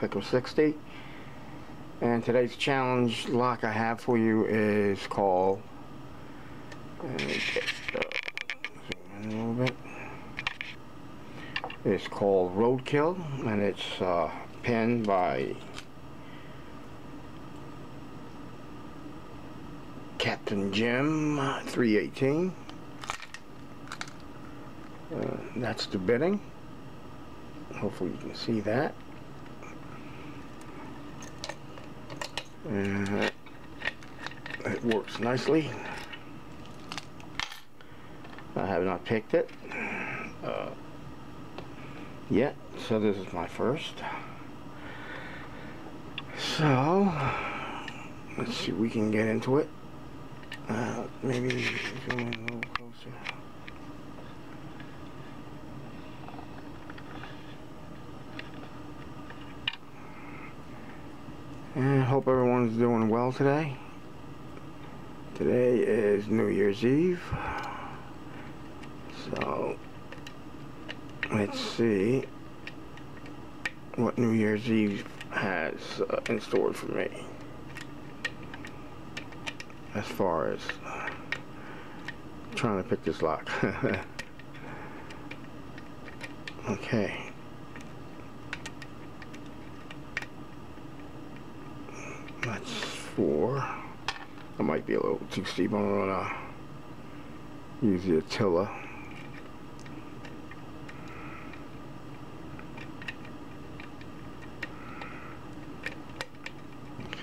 Lockpicker 60, and today's challenge lock I have for you is called, zoom in a little bit, it's called Roadkill, and it's penned by Captainjim318. That's the bidding. Hopefully you can see that. And it works nicely. I have not picked it yet, so this is my first. So let's see if we can get into it. Maybe zoom in a little closer. And I hope everyone's doing well today. Today is New Year's Eve. So let's see what New Year's Eve has in store for me, as far as trying to pick this lock. Okay. That's 4. That might be a little too steep. I'm gonna use the Attila.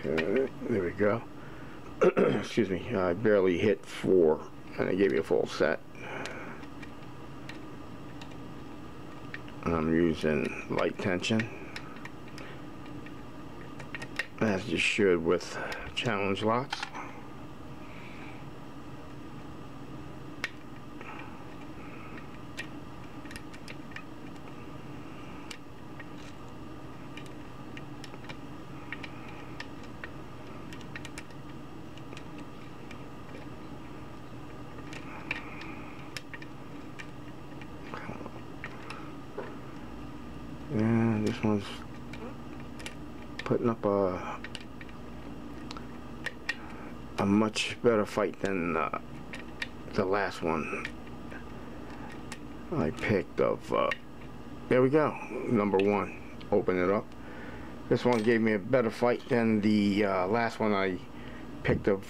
Okay, there we go. Excuse me, I barely hit 4, and I gave you a full set. And I'm using light tension, as you should with challenge locks. And this one's putting up a much better fight than the last one I picked of, there we go, number 1. Open it up. This one gave me a better fight than the last one I picked of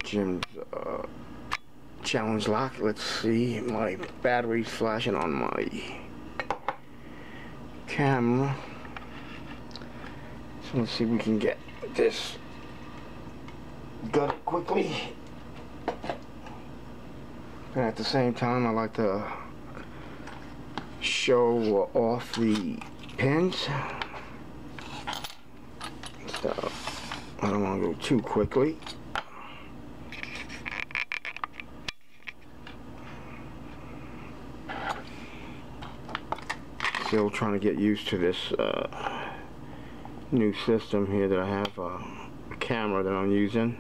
Jim's challenge lock. Let's see, my battery's flashing on my camera. So let's see if we can get this gut quickly. And at the same time, I like to show off the pins. So I don't want to go too quickly. Still trying to get used to this new system here, that I have a camera that I'm using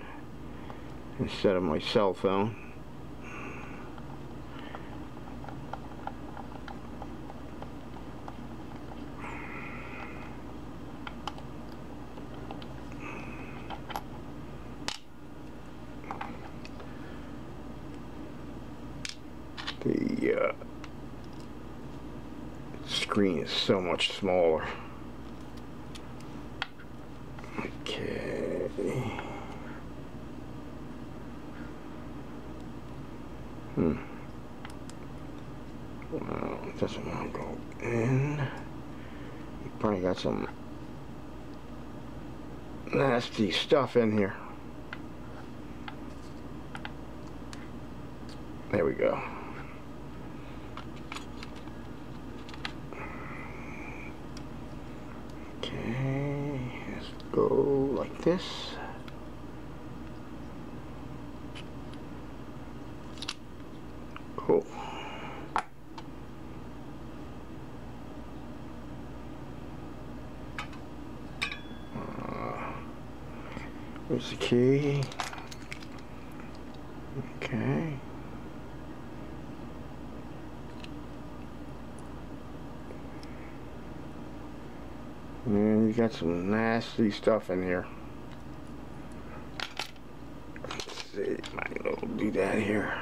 instead of my cell phone. The screen is so much smaller. Okay. Well, it doesn't want to go in. You probably got some nasty stuff in here. There we go. Okay, let's go like this. Cool. Where's the key? Okay. And you got some nasty stuff in here. Let's see, might as well do that here.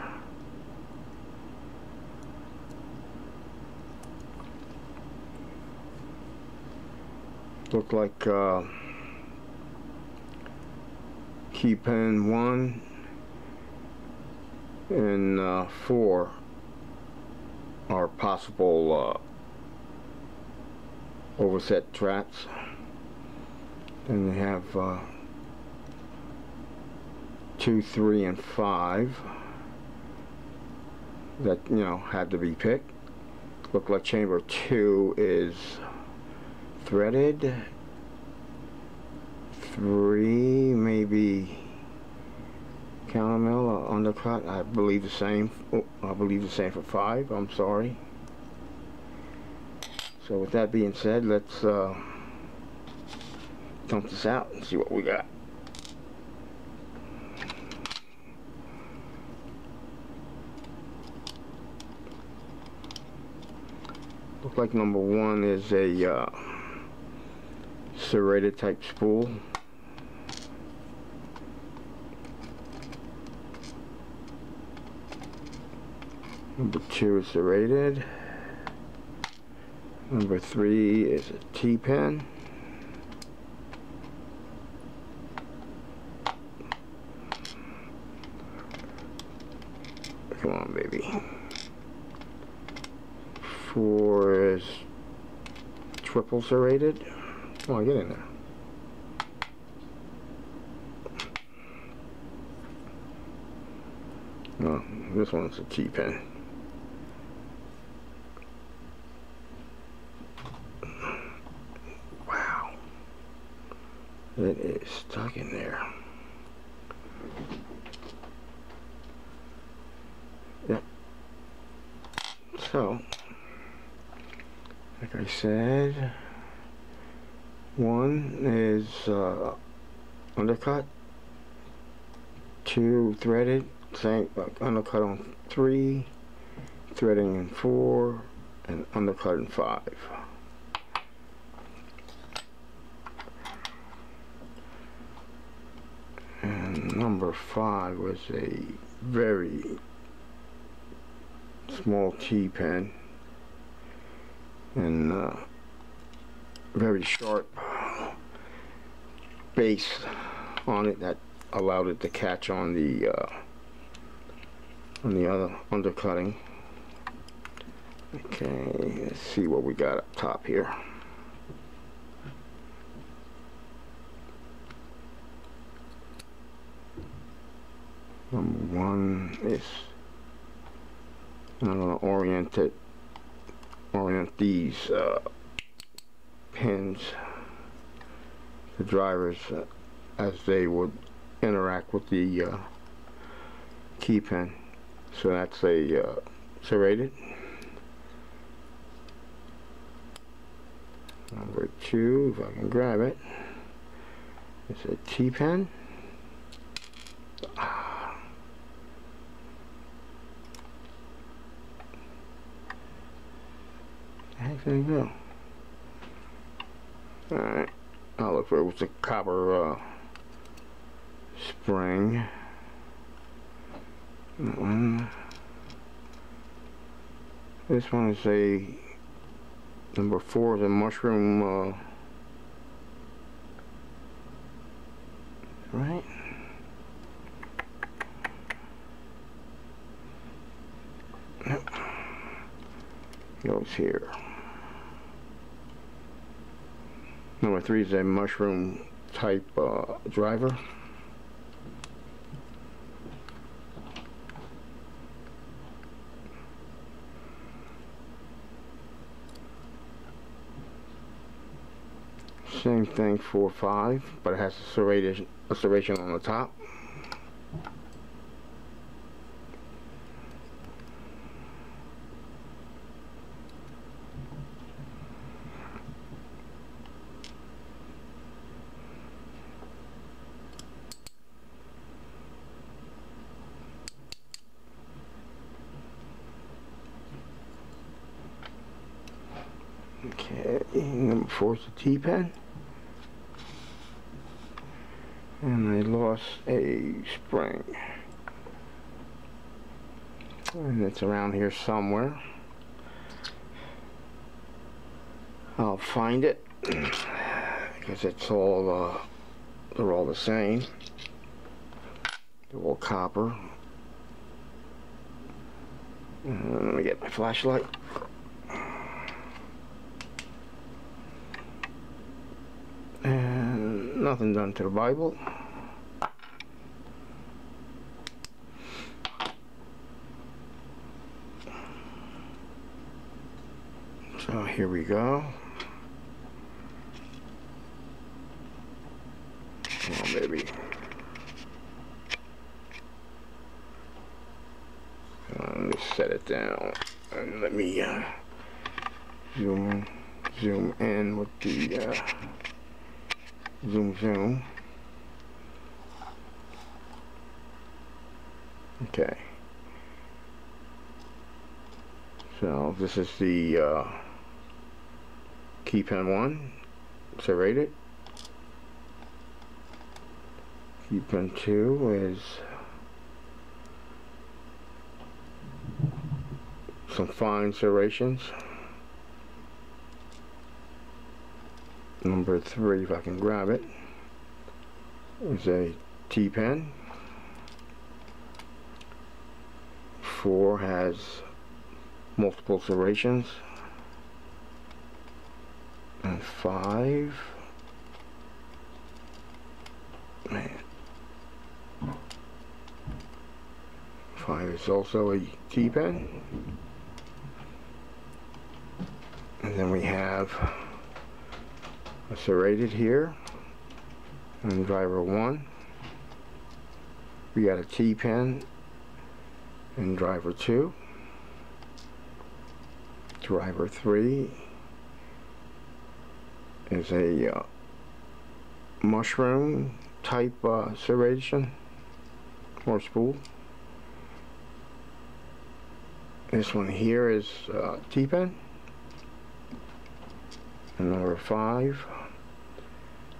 Look like key pin 1 and 4 are possible overset traps. Then they have 2, 3, and 5 that, you know, had to be picked. Look like chamber 2 is threaded. 3 maybe countermill or undercut. I believe the same. Oh, I believe the same for 5. I'm sorry. So with that being said, let's dump this out and see what we got. Look like number 1 is a serrated type spool. Number 2 is serrated. Number 3 is a T-pin. Come on, baby. 4 is triple serrated. Come on, get in there. No, this one's a T-pin. Wow. It is stuck in there. Yep. So, like I said, 1 is undercut, 2 threaded, same undercut on 3, threading in 4, and undercut in 5. And number 5 was a very small T-pin and very sharp base on it that allowed it to catch on the other undercutting. Okay, let's see what we got up top here. Number 1 is, I'm going to orient these pins, the drivers, as they would interact with the key pin. So that's a serrated. Number 2, if I can grab it, it's a T-pin. There you go. Alright, I'll look for it with a copper spring. That one. This one is a number 4 is a mushroom. Right. Yep. Goes here. Number 3 is a mushroom type driver. Same thing for 5, but it has a serration on the top. Okay, number 4 is the T-pen. And I lost a spring. And it's around here somewhere. I'll find it because it's all they're all the same. They're all copper. Let me get my flashlight. And nothing done to the Bible. So here we go. Oh, baby. Let me set it down and let me zoom in with the zoom. Okay. So this is the key pen 1, serrated. Key pen 2 is some fine serrations. Number 3, if I can grab it, is a T-pen. 4 has multiple serrations. And 5, man, 5 is also a T-pen. And then we have a serrated here and driver 1. We got a T-pen and driver 2. Driver 3 is a mushroom type serration or spool. This one here is T-pen. And number 5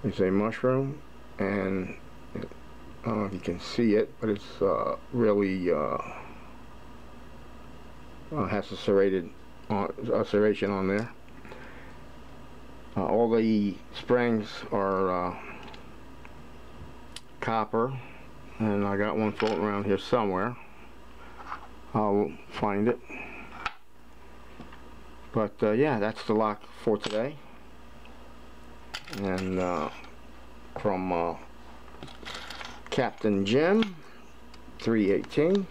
is a mushroom, and I don't know if you can see it, but it's really has a serrated serration on there. All the springs are copper, and I got one floating around here somewhere. I'll find it. But yeah, that's the lock for today. And from Captainjim318.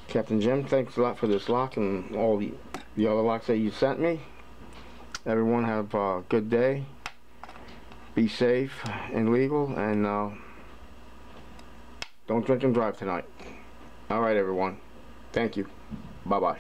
Captain Jim, thanks a lot for this lock and all the other locks that you sent me. Everyone have a good day. Be safe and legal, and don't drink and drive tonight. Alright everyone. Thank you. Bye-bye.